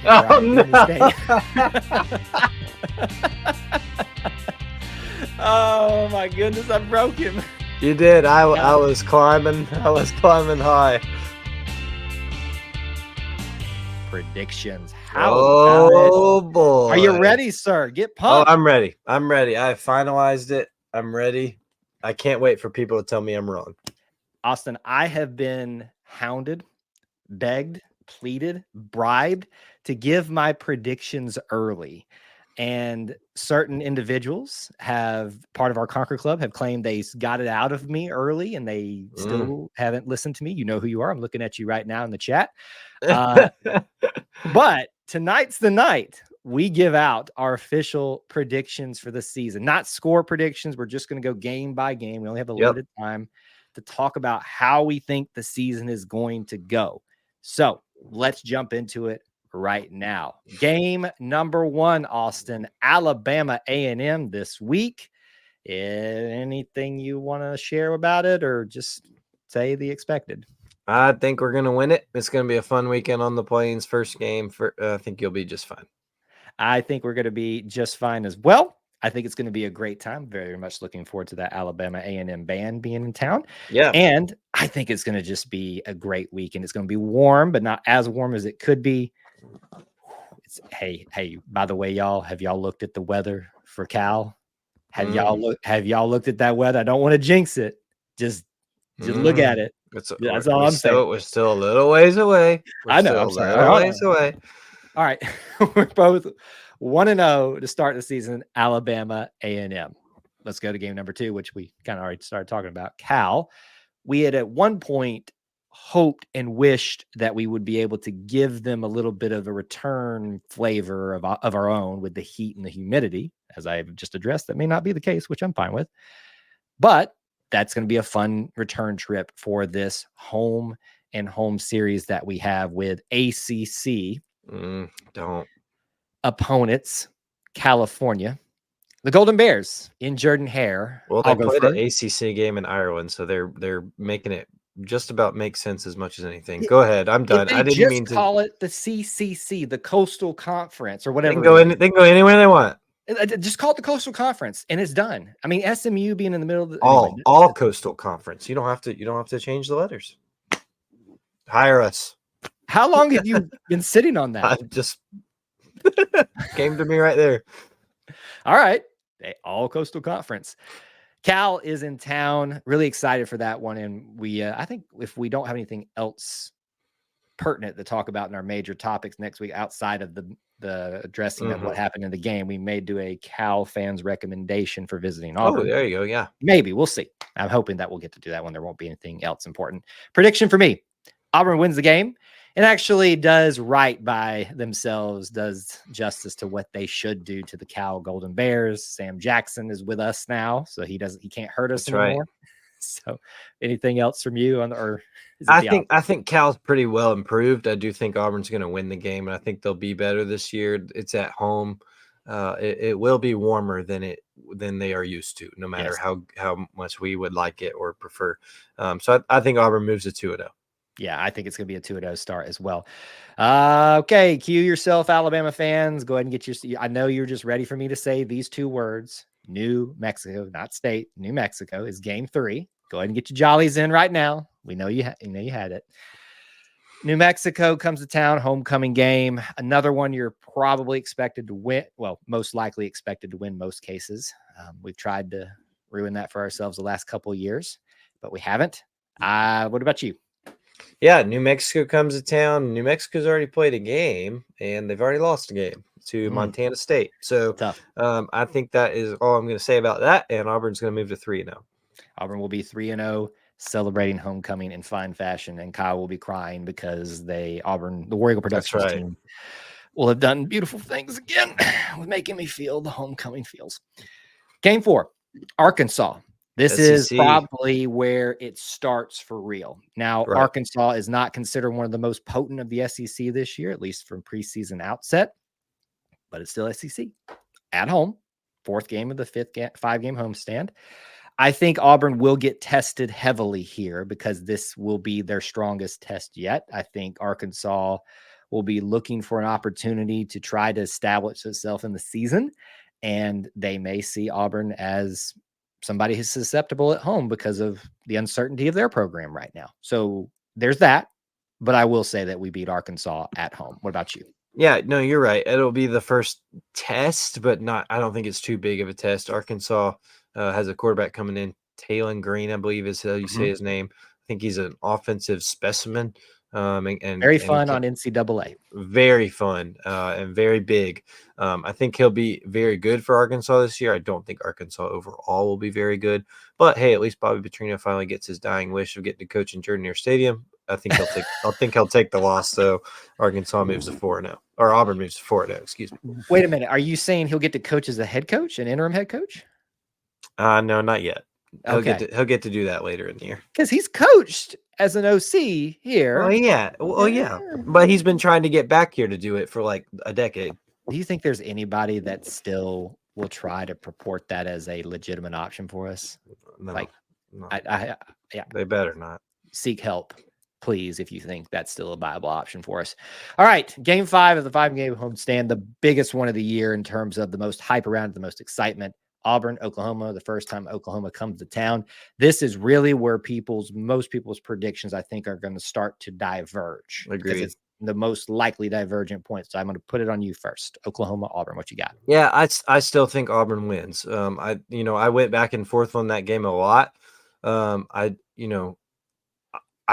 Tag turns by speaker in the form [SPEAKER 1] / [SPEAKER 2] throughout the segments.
[SPEAKER 1] Oh,
[SPEAKER 2] Right, Golden State.
[SPEAKER 1] no.
[SPEAKER 2] Oh my goodness, I broke him.
[SPEAKER 1] You did. I was climbing. I was climbing high.
[SPEAKER 2] Predictions. How
[SPEAKER 1] Oh, boy.
[SPEAKER 2] are you ready, sir? Get
[SPEAKER 1] Oh,
[SPEAKER 2] pumped.
[SPEAKER 1] I'm ready. I'm ready. I finalized it. I'm ready. I can't wait for people to tell me I'm wrong.
[SPEAKER 2] Austin, I have been hounded, begged, pleaded, bribed to give my predictions early. And certain individuals have part of our Conquer Club have claimed they got it out of me early and they still haven't listened to me. You know who you are. I'm looking at you right now in the chat. But tonight's the night we give out our official predictions for the season, not score predictions. We're just going to go game by game. We only have a limited time to talk about how we think the season is going to go. So let's jump into it right now. Game number 1, Austin, Alabama A&M this week. Anything you want to share about it, or just say the expected?
[SPEAKER 1] I think we're going to win it. It's going to be a fun weekend on the Plains. First game. I think you'll be just fine.
[SPEAKER 2] I think we're going to be just fine as well. I think it's going to be a great time. Very much looking forward to that Alabama A&M band being in town.
[SPEAKER 1] Yeah.
[SPEAKER 2] And I think it's going to just be a great weekend. It's going to be warm, but not as warm as it could be. Hey, by the way, y'all, have y'all looked at the weather for Cal? Have y'all looked at that weather? I don't want to jinx it. Just look at it. That's all I'm saying.
[SPEAKER 1] We're still a little ways away.
[SPEAKER 2] I know. I'm sorry.
[SPEAKER 1] A little ways away.
[SPEAKER 2] All right. We're both 1-0 to start the season. Alabama A&M. Let's go to game number 2, which we kind of already started talking about. Cal. We had at one point hoped and wished that we would be able to give them a little bit of a return flavor of our own with the heat and the humidity. As I've just addressed, that may not be the case, which I'm fine with. But that's going to be a fun return trip for this home and home series that we have with ACC opponents, California. The Golden Bears in Jordan Hare.
[SPEAKER 1] Well, they played an ACC game in Ireland, so they're making it just about make sense as much as anything. Go ahead. I'm done. I didn't mean to
[SPEAKER 2] call it the CCC, the Coastal Conference, or whatever.
[SPEAKER 1] They can go anywhere they want.
[SPEAKER 2] Just call it the Coastal Conference, and it's done. I mean, SMU being in the middle of the
[SPEAKER 1] all Coastal Conference. You don't have to change the letters. Hire us.
[SPEAKER 2] How long have you been sitting on that?
[SPEAKER 1] I just came to me right there.
[SPEAKER 2] All right. All Coastal Conference. Cal is in town. Really excited for that one. And we, I think if we don't have anything else pertinent to talk about in our major topics next week, outside of the addressing of what happened in the game, we may do a Cal fans recommendation for visiting Auburn.
[SPEAKER 1] Oh, there you go. Yeah.
[SPEAKER 2] Maybe. We'll see. I'm hoping that we'll get to do that when there won't be anything else important. Prediction for me. Auburn wins the game. It actually does right by themselves, does justice to what they should do to the Cal Golden Bears. Sam Jackson is with us now, so he can't hurt us anymore. Right. So anything else from you
[SPEAKER 1] I think Cal's pretty well improved. I do think Auburn's going to win the game, and I think they'll be better this year. It's at home. It will be warmer than they are used to, no matter how much we would like it or prefer. So I think Auburn moves to 2-0.
[SPEAKER 2] Yeah, I think it's going to be a 2-0 start as well. Okay, cue yourself, Alabama fans. Go ahead and get your. I know you're just ready for me to say these 2 words: New Mexico, not state. New Mexico is game 3. Go ahead and get your jollies in right now. We know you had it. New Mexico comes to town, homecoming game. Another one you're probably expected to win. Well, most likely expected to win most cases. We've tried to ruin that for ourselves the last couple of years, but we haven't. What about you?
[SPEAKER 1] Yeah, New Mexico comes to town. New Mexico's already played a game, and they've already lost a game to Montana State. So I think that is all I'm going to say about that, and Auburn's going to move to 3-0.
[SPEAKER 2] Auburn will be 3-0, celebrating homecoming in fine fashion, and Kyle will be crying because the War Eagle Productions team will have done beautiful things again with making me feel the homecoming feels. Game 4, Arkansas. This SEC is probably where it starts for real. Now, Arkansas is not considered one of the most potent of the SEC this year, at least from preseason outset, but it's still SEC at home. 4th game of the 5-game homestand. I think Auburn will get tested heavily here because this will be their strongest test yet. I think Arkansas will be looking for an opportunity to try to establish itself in the season. And they may see Auburn as somebody who's susceptible at home because of the uncertainty of their program right now. So there's that. But I will say that we beat Arkansas at home. What about you?
[SPEAKER 1] Yeah, no, you're right. It'll be the first test, but I don't think it's too big of a test. Arkansas has a quarterback coming in, Talon Green, I believe is how you say his name. I think he's an offensive specimen. And
[SPEAKER 2] very fun on NCAA.
[SPEAKER 1] Very fun and very big. I think he'll be very good for Arkansas this year. I don't think Arkansas overall will be very good, but hey, at least Bobby Petrino finally gets his dying wish of getting to coach in Jordan-Hare Stadium. I think he'll take the loss. So Arkansas moves to 4-0, or Auburn moves to 4-0. Excuse me.
[SPEAKER 2] Wait a minute. Are you saying he'll get to coach as a head coach, an interim head coach?
[SPEAKER 1] No, not yet. He'll
[SPEAKER 2] Okay.
[SPEAKER 1] get to do that later in the year
[SPEAKER 2] because he's coached as an OC here.
[SPEAKER 1] Well, yeah, but he's been trying to get back here to do it for like a decade.
[SPEAKER 2] Do you think there's anybody that still will try to purport that as a legitimate option for us?
[SPEAKER 1] No,
[SPEAKER 2] like,
[SPEAKER 1] no.
[SPEAKER 2] Yeah,
[SPEAKER 1] they better not.
[SPEAKER 2] Seek help, please, if you think that's still a viable option for us. All right, game 5 of the 5-game homestand, the biggest one of the year in terms of the most hype around it, the most excitement. Auburn, Oklahoma, the first time Oklahoma comes to town. This is really where most people's predictions, I think, are going to start to diverge.
[SPEAKER 1] Agreed.
[SPEAKER 2] Because it's the most likely divergent point. So I'm going to put it on you first. Oklahoma, Auburn, what you got?
[SPEAKER 1] Yeah, I still think Auburn wins. I went back and forth on that game a lot. I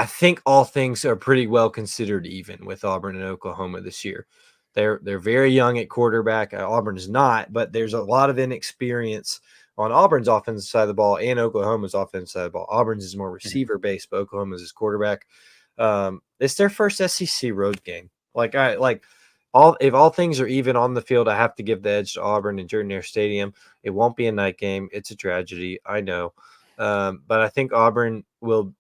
[SPEAKER 1] think all things are pretty well considered even with Auburn and Oklahoma this year. They're very young at quarterback. Auburn is not, but there's a lot of inexperience on Auburn's offensive side of the ball and Oklahoma's offensive side of the ball. Auburn's is more receiver based, but Oklahoma's is quarterback. It's their first SEC road game. If all things are even on the field, I have to give the edge to Auburn and Jordan-Hare Stadium. It won't be a night game. It's a tragedy, I know, but I think Auburn will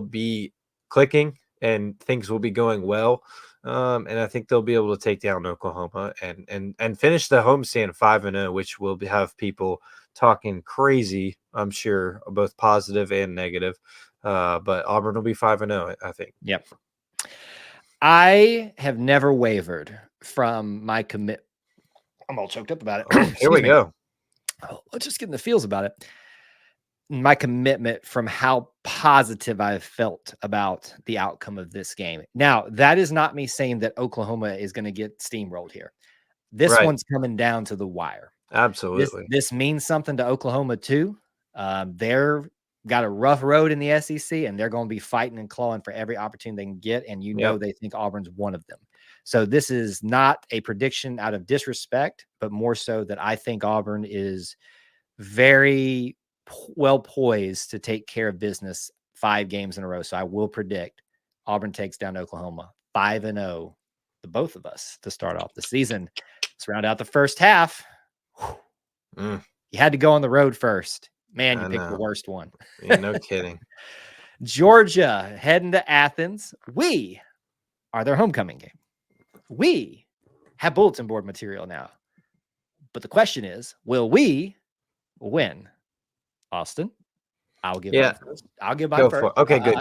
[SPEAKER 1] be clicking and things will be going well. And I think they'll be able to take down Oklahoma and finish the homestand 5-0, which will have people talking crazy, I'm sure, both positive and negative. But Auburn will be 5-0, I think.
[SPEAKER 2] Yep. I have never wavered from my commit. I'm all choked up about it.
[SPEAKER 1] Oh, here we go.
[SPEAKER 2] Let's just get in the feels about it. My commitment from how positive I've felt about the outcome of this game. Now, that is not me saying that Oklahoma is going to get steamrolled here. This one's coming down to the wire.
[SPEAKER 1] Absolutely.
[SPEAKER 2] This means something to Oklahoma too. They're got a rough road in the SEC, and they're going to be fighting and clawing for every opportunity they can get. And they think Auburn's one of them. So this is not a prediction out of disrespect, but more so that I think Auburn is very well poised to take care of business 5 games in a row. So I will predict Auburn takes down Oklahoma 5-0, the both of us, to start off the season. Let's round out the first half. You had to go on the road first. Man, you picked the worst one.
[SPEAKER 1] Yeah, no kidding.
[SPEAKER 2] Georgia heading to Athens. We are their homecoming game. We have bulletin board material now. But the question is, will we win? Austin, I'll give mine first. I'll give mine first.
[SPEAKER 1] Okay, good.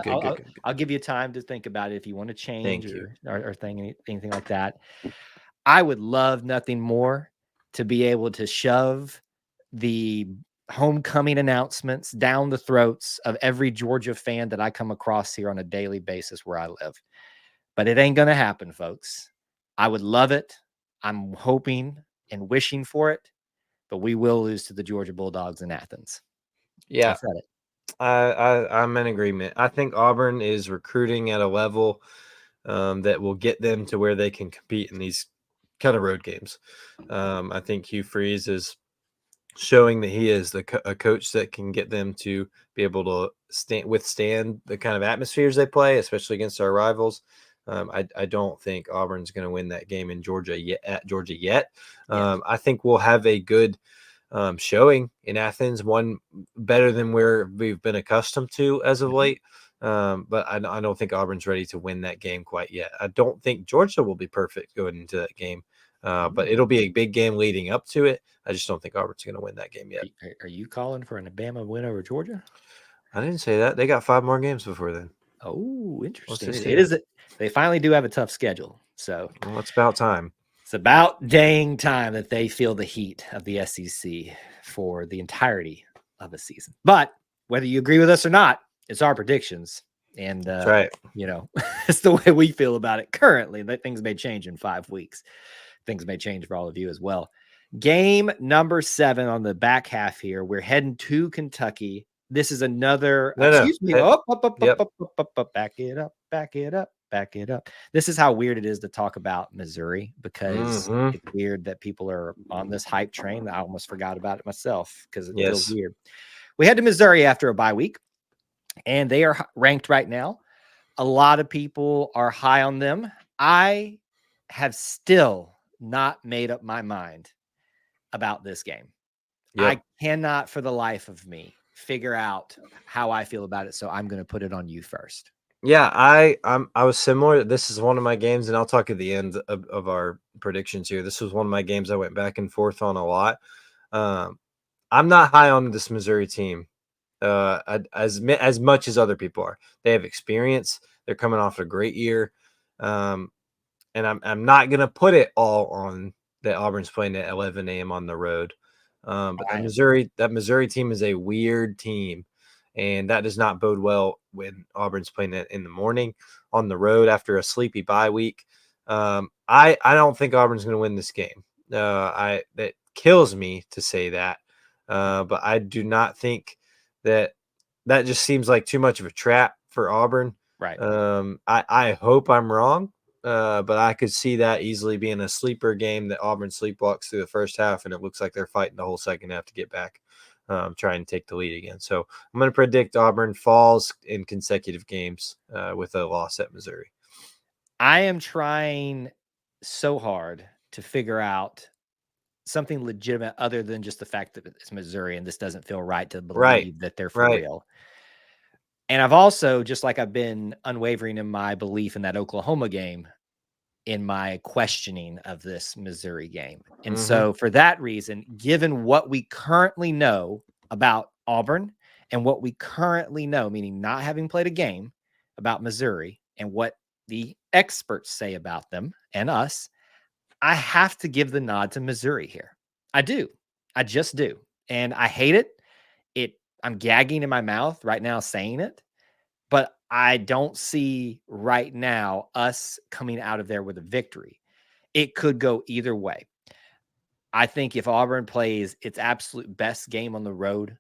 [SPEAKER 2] I'll give you time to think about it if you want to change or anything like that. I would love nothing more to be able to shove the homecoming announcements down the throats of every Georgia fan that I come across here on a daily basis where I live. But it ain't going to happen, folks. I would love it. I'm hoping and wishing for it, but we will lose to the Georgia Bulldogs in Athens.
[SPEAKER 1] Yeah,
[SPEAKER 2] I said it.
[SPEAKER 1] I'm in agreement. I think Auburn is recruiting at a level that will get them to where they can compete in these kind of road games. I think Hugh Freeze is showing that he is a coach that can get them to be able to withstand the kind of atmospheres they play, especially against our rivals. I don't think Auburn's going to win that game in Georgia yet. I think we'll have a good showing in Athens, one better than where we've been accustomed to as of late. But I don't think Auburn's ready to win that game quite yet. I don't think Georgia will be perfect going into that game. But it'll be a big game leading up to it. I just don't think Auburn's going to win that game yet.
[SPEAKER 2] Are you calling for an Alabama win over Georgia?
[SPEAKER 1] I didn't say that. They got 5 more games before then.
[SPEAKER 2] Oh, interesting. They finally do have a tough schedule. So
[SPEAKER 1] well, it's about time.
[SPEAKER 2] It's about dang time that they feel the heat of the SEC for the entirety of a season. But whether you agree with us or not, it's our predictions. And,
[SPEAKER 1] That's right.
[SPEAKER 2] It's the way we feel about it currently. That things may change in 5 weeks. Things may change for all of you as well. Game number 7 on the back half here. We're heading to Kentucky. This is another, excuse me. Up, back it up, back it up, back it up. This is how weird it is to talk about Missouri, because it's weird that people are on this hype train. I almost forgot about it myself because it feels weird. We head to Missouri after a bye week, and they are ranked right now. A lot of people are high on them. I have still not made up my mind about this game. I cannot for the life of me figure out how I feel about it. So I'm going to put it on you first.
[SPEAKER 1] Yeah, I was similar. This is one of my games, and I'll talk at the end of our predictions here. This was one of my games I went back and forth on a lot. I'm not high on this Missouri team as much as other people are. They have experience. They're coming off a great year. And I'm not going to put it all on that Auburn's playing at 11 a.m. on the road. But that Missouri team is a weird team, and that does not bode well when Auburn's playing it in the morning on the road after a sleepy bye week. I don't think Auburn's going to win this game. That kills me to say that, but I do not think that just seems like too much of a trap for Auburn.
[SPEAKER 2] Right.
[SPEAKER 1] I hope I'm wrong. But I could see that easily being a sleeper game that Auburn sleepwalks through the first half, and it looks like they're fighting the whole second half to get back, trying to take the lead again. So I'm going to predict Auburn falls in consecutive games with a loss at Missouri.
[SPEAKER 2] I am trying so hard to figure out something legitimate other than just the fact that it's Missouri and this doesn't feel right to believe that they're for real. And I've also, just like I've been unwavering in my belief in that Oklahoma game, in my questioning of this Missouri game. And so for that reason, given what we currently know about Auburn and what we currently know, meaning not having played a game, about Missouri and what the experts say about them and us, I have to give the nod to Missouri here. I do. I just do. And I hate it. I'm gagging in my mouth right now saying it, but I don't see right now us coming out of there with a victory. It could go either way. I think if Auburn plays its absolute best game on the road,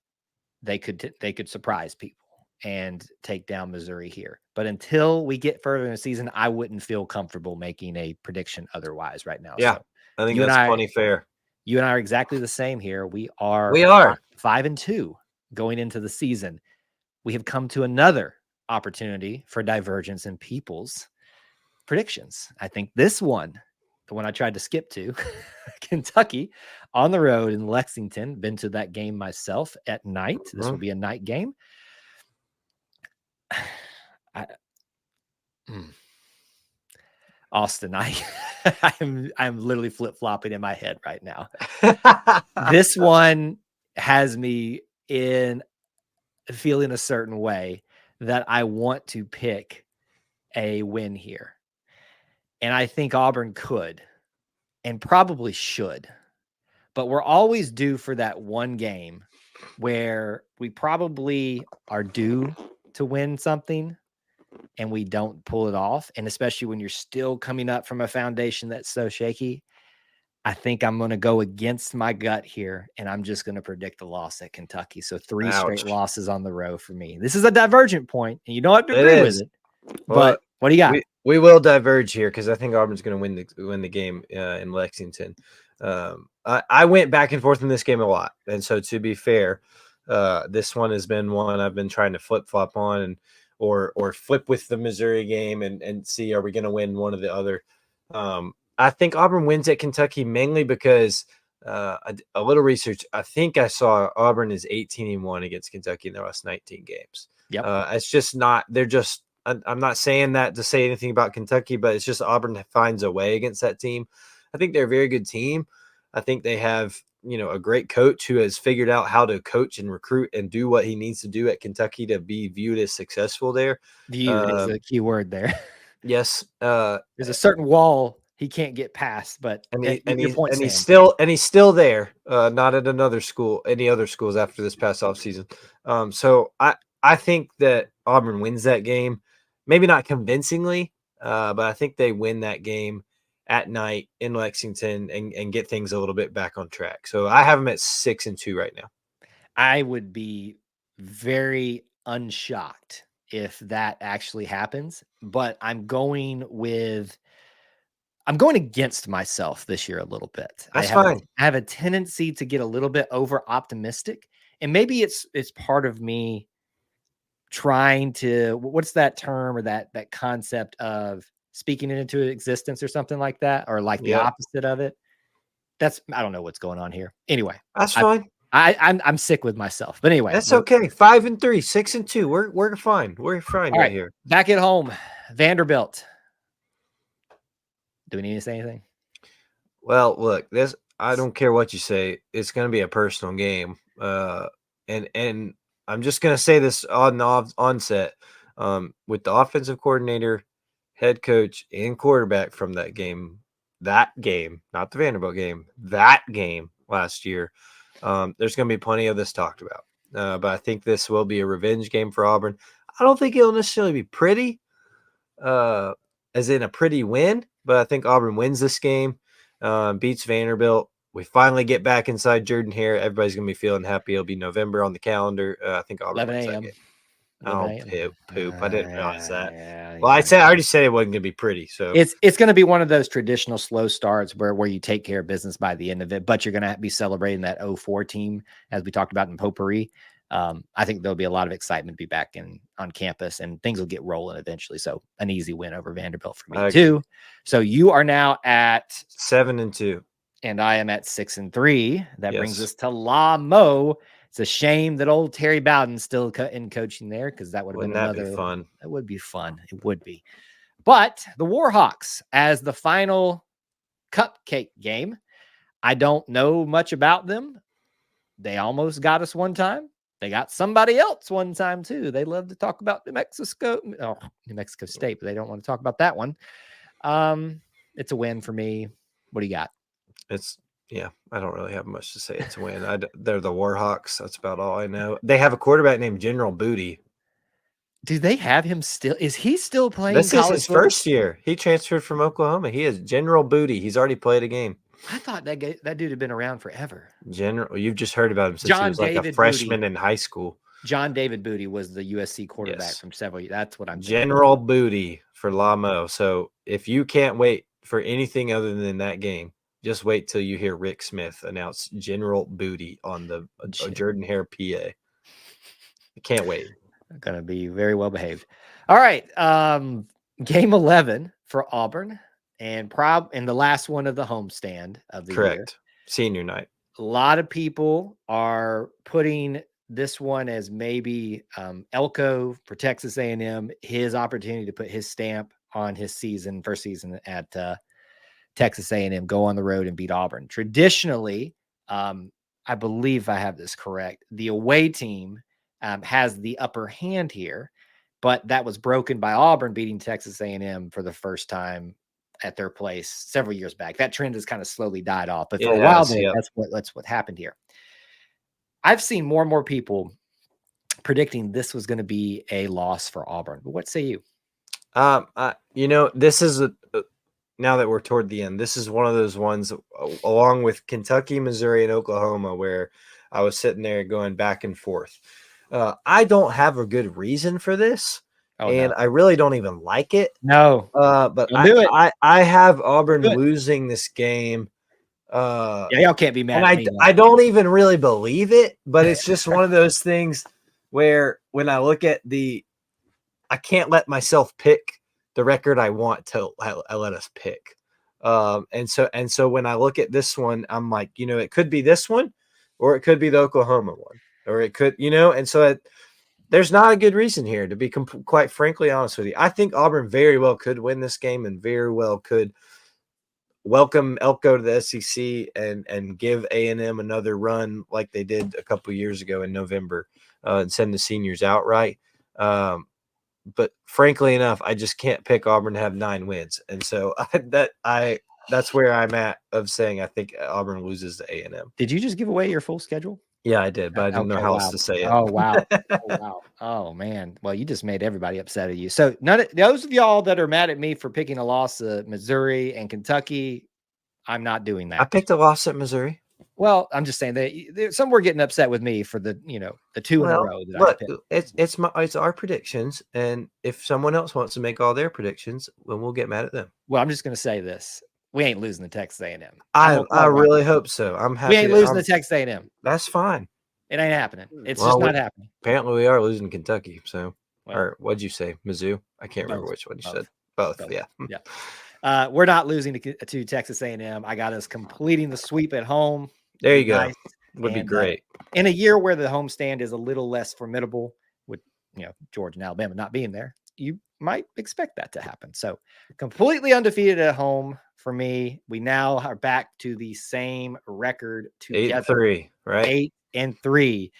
[SPEAKER 2] they could surprise people and take down Missouri here. But until we get further in the season, I wouldn't feel comfortable making a prediction otherwise right now.
[SPEAKER 1] Yeah, so I think that's plenty fair.
[SPEAKER 2] You and I are exactly the same here. We are 5-2 going into the season. We have come to another opportunity for divergence in people's predictions. I think this one, the one I tried to skip to, Kentucky on the road in Lexington, been to that game myself at night. This will be a night game. Austin, I'm literally flip-flopping in my head right now. This one has me in feeling a certain way that I want to pick a win here. And I think Auburn could and probably should. But we're always due for that one game where we probably are due to win something and we don't pull it off. And especially when you're still coming up from a foundation that's so shaky, I think I'm going to go against my gut here, and I'm just going to predict the loss at Kentucky. So 3 straight losses on the row for me. This is a divergent point, and you don't have to agree with it. But what do you got?
[SPEAKER 1] We will diverge here because I think Auburn's going to win the game in Lexington. I went back and forth in this game a lot, and so to be fair, this one has been one I've been trying to flip-flop on, and or flip with the Missouri game and see, are we going to win one or the other. I think Auburn wins at Kentucky mainly because a little research. I think I saw Auburn is 18-1 against Kentucky in their last 19 games.
[SPEAKER 2] Yep.
[SPEAKER 1] It's just not. They're just. I'm not saying that to say anything about Kentucky, but it's just Auburn finds a way against that team. I think they're a very good team. I think they have a great coach who has figured out how to coach and recruit and do what he needs to do at Kentucky to be viewed as successful there.
[SPEAKER 2] Viewed is the key word there.
[SPEAKER 1] Yes.
[SPEAKER 2] There's a certain wall he can't get past, but your point stands.
[SPEAKER 1] He's still there. Not at another school, any other schools after this past offseason. So I think that Auburn wins that game. Maybe not convincingly, but I think they win that game at night in Lexington and get things a little bit back on track. So I have them at 6-2 right now.
[SPEAKER 2] I would be very unshocked if that actually happens, but I'm going against myself this year a little bit.
[SPEAKER 1] That's fine.
[SPEAKER 2] I have a tendency to get a little bit over optimistic, and maybe it's part of me trying to, what's that term or that concept of speaking it into existence or something like that, or like the opposite of it. I don't know what's going on here. Anyway,
[SPEAKER 1] that's fine.
[SPEAKER 2] I'm sick with myself, but anyway,
[SPEAKER 1] that's okay. 5-3, 6-2. We're fine. We're fine right here.
[SPEAKER 2] Back at home, Vanderbilt. Do we need to say anything?
[SPEAKER 1] Well, look, I don't care what you say. It's going to be a personal game. And I'm just going to say this on the onset. With the offensive coordinator, head coach, and quarterback from that game, not the Vanderbilt game, that game last year, there's going to be plenty of this talked about. But I think this will be a revenge game for Auburn. I don't think it'll necessarily be pretty, as in a pretty win, but I think Auburn wins this game, beats Vanderbilt. We finally get back inside Jordan-Hare. Everybody's going to be feeling happy. It'll be November on the calendar. I think Auburn wins that game. Oh, poop. I didn't realize that. Well, I already said it wasn't going to be pretty. So
[SPEAKER 2] it's going to be one of those traditional slow starts where you take care of business by the end of it, but you're going to be celebrating that 04 team, as we talked about in Potpourri. I think there'll be a lot of excitement to be back on campus, and things will get rolling eventually. So an easy win over Vanderbilt for me too. So you are now at
[SPEAKER 1] 7-2.
[SPEAKER 2] And I am at 6-3. That brings us to La Mo. It's a shame that old Terry Bowden's still in coaching there, because that would have been another fun. That would be fun. It would be. But the Warhawks as the final cupcake game. I don't know much about them. They almost got us one time. They got somebody else one time too. They love to talk about New Mexico State, but they don't want to talk about that one. It's a win for me. What do you got?
[SPEAKER 1] I don't really have much to say. It's a win. They're the Warhawks. That's about all I know. They have a quarterback named General Booty.
[SPEAKER 2] Do they have him still? Is he still playing?
[SPEAKER 1] This is his first year. He transferred from Oklahoma. He is General Booty. He's already played a game.
[SPEAKER 2] I thought that dude had been around forever.
[SPEAKER 1] You've just heard about him since he was like a freshman in high school.
[SPEAKER 2] John David Booty was the USC quarterback from several years. That's what I'm thinking.
[SPEAKER 1] General Booty for Lamo. So if you can't wait for anything other than that game, just wait till you hear Rick Smith announce General Booty on the Jordan-Hare PA. I can't wait.
[SPEAKER 2] Going to be very well behaved. All right. Game 11 for Auburn, and the last one of the homestand of the year.
[SPEAKER 1] Senior night.
[SPEAKER 2] A lot of people are putting this one as maybe Elko for Texas A&M, his opportunity to put his stamp on his first season at Texas A&M, go on the road and beat Auburn. Traditionally, I believe I have this correct, the away team has the upper hand here, but that was broken by Auburn beating Texas A&M for the first time at their place several years back. That trend has kind of slowly died off, but for a while there, that's what happened here. I've seen more and more people predicting this was going to be a loss for Auburn. But what say you?
[SPEAKER 1] This is now that we're toward the end, this is one of those ones, along with Kentucky, Missouri, and Oklahoma, where I was sitting there going back and forth. I don't have a good reason for this, I really don't even like it.
[SPEAKER 2] No,
[SPEAKER 1] but I have Auburn losing this game.
[SPEAKER 2] Y'all can't be mad
[SPEAKER 1] at
[SPEAKER 2] me.
[SPEAKER 1] I don't even really believe it, but it's just one of those things where when I look at I can't let myself pick the record I want to let us pick. And so when I look at this one, I'm like, it could be this one, or it could be the Oklahoma one, or it could, and so there's not a good reason here, to be quite frankly honest with you. I think Auburn very well could win this game and very well could welcome Elko to the SEC and give A&M another run like they did a couple years ago in November, and send the seniors outright. but frankly enough, I just can't pick Auburn to have 9 wins, and so that's where I'm at of saying I think Auburn loses to A&M.
[SPEAKER 2] Did you just give away your full schedule?
[SPEAKER 1] Yeah, I did, but I didn't know how else to say it.
[SPEAKER 2] Oh, wow. Oh, wow. Oh, man. Well, you just made everybody upset at you. So those of y'all that are mad at me for picking a loss to Missouri and Kentucky, I'm not doing that.
[SPEAKER 1] I picked a loss at Missouri.
[SPEAKER 2] Well, I'm just saying that some were getting upset with me for the 2 in a row that I picked.
[SPEAKER 1] It's our predictions, and if someone else wants to make all their predictions, then we'll get mad at them.
[SPEAKER 2] Well, I'm just going to say this. We ain't losing to Texas A&M.
[SPEAKER 1] I really hope so. I'm happy.
[SPEAKER 2] We ain't losing to Texas A&M.
[SPEAKER 1] That's fine.
[SPEAKER 2] It ain't happening. It's just not happening.
[SPEAKER 1] Apparently, we are losing Kentucky. So, or what'd you say, Mizzou? I can't remember which one you said. Both. Yeah.
[SPEAKER 2] Yeah. We're not losing to Texas A&M. I got us completing the sweep at home.
[SPEAKER 1] There you go. Would be great.
[SPEAKER 2] In a year where the homestand is a little less formidable, with Georgia and Alabama not being there, you might expect that to happen. So completely undefeated at home for me. We now are back to the same record together.
[SPEAKER 1] 8-3, right?
[SPEAKER 2] 8-3.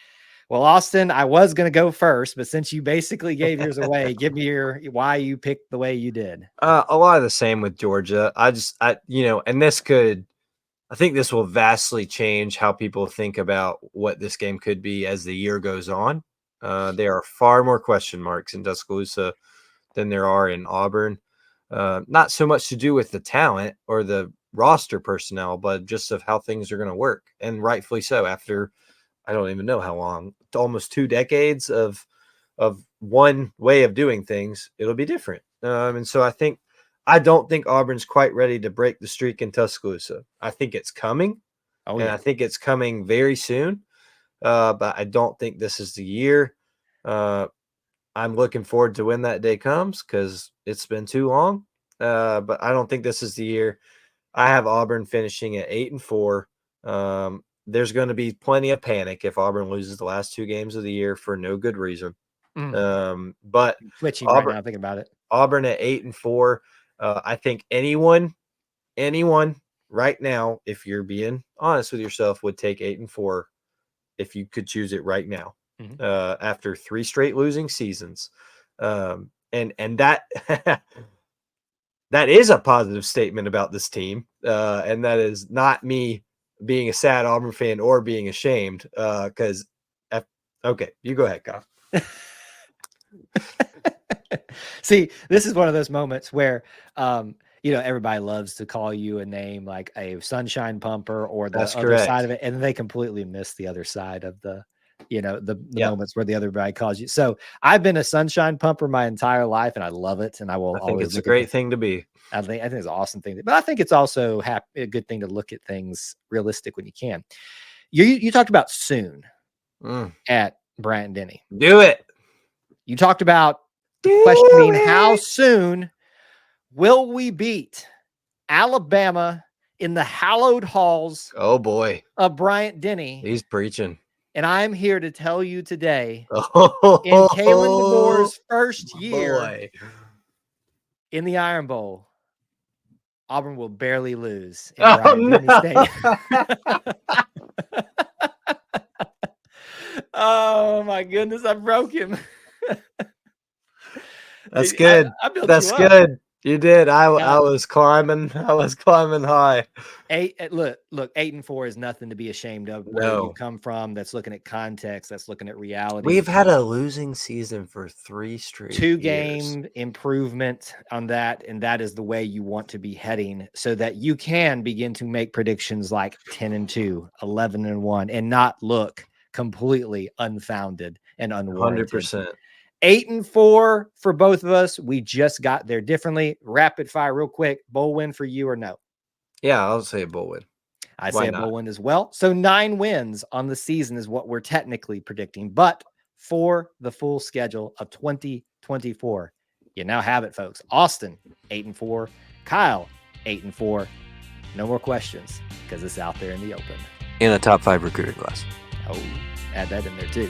[SPEAKER 2] Well, Austin, I was going to go first, but since you basically gave yours away, give me why you picked the way you did.
[SPEAKER 1] A lot of the same with Georgia. And I think this will vastly change how people think about what this game could be as the year goes on. There are far more question marks in Tuscaloosa than there are in Auburn. Not so much to do with the talent or the roster personnel, but just of how things are going to work. And rightfully so, after I don't even know how long, almost 2 decades of one way of doing things, it'll be different. And so I don't think Auburn's quite ready to break the streak in Tuscaloosa. I think it's coming. I think it's coming very soon. But I don't think this is the year. I'm looking forward to when that day comes because it's been too long. But I don't think this is the year. I have Auburn finishing at 8-4. There's going to be plenty of panic if Auburn loses the last 2 games of the year for no good reason. But
[SPEAKER 2] switching right now, thinking about it.
[SPEAKER 1] Auburn at 8-4. I think anyone right now, if you're being honest with yourself, would take 8-4 if you could choose it right now. After 3 straight losing seasons. And that that is a positive statement about this team. And that is not me being a sad Auburn fan or being ashamed. Because okay, you go ahead, Kyle.
[SPEAKER 2] See, this is one of those moments where everybody loves to call you a name like a sunshine pumper or the other side of it, and they completely miss the other side of the moments where the other guy calls you. So I've been a sunshine pumper my entire life, and I love it. And I think
[SPEAKER 1] it's a great thing to be.
[SPEAKER 2] I think it's an awesome thing, but I think it's also a good thing to look at things realistic when you can. You talked about soon at Bryant Denny.
[SPEAKER 1] Do it.
[SPEAKER 2] You talked about questioning how soon will we beat Alabama in the hallowed halls of Bryant Denny.
[SPEAKER 1] He's preaching.
[SPEAKER 2] And I'm here to tell you today, in Kalen DeBoer's first year in the Iron Bowl, Auburn will barely lose in Bryant Denny State. Oh my goodness, I broke him.
[SPEAKER 1] That's good. That's good. You did. I was climbing. I was climbing high.
[SPEAKER 2] Look, 8-4 is nothing to be ashamed of. Where you come from, that's looking at context, that's looking at reality.
[SPEAKER 1] We've had a losing season for 3 straight
[SPEAKER 2] 2-game improvement on that, and that is the way you want to be heading, so that you can begin to make predictions like 10-2, 11-1, and not look completely unfounded and unwarranted.
[SPEAKER 1] 100%.
[SPEAKER 2] 8-4 for both of us. We just got there differently. Rapid fire real quick. Bowl win for you or no?
[SPEAKER 1] Yeah, I'll say a bowl win.
[SPEAKER 2] I say a bowl win as well. So 9 wins on the season is what we're technically predicting. But for the full schedule of 2024, you now have it, folks. Austin, 8-4. Kyle, 8-4. No more questions because it's out there in the open.
[SPEAKER 1] In a top 5 recruiting class.
[SPEAKER 2] Oh, add that in there too.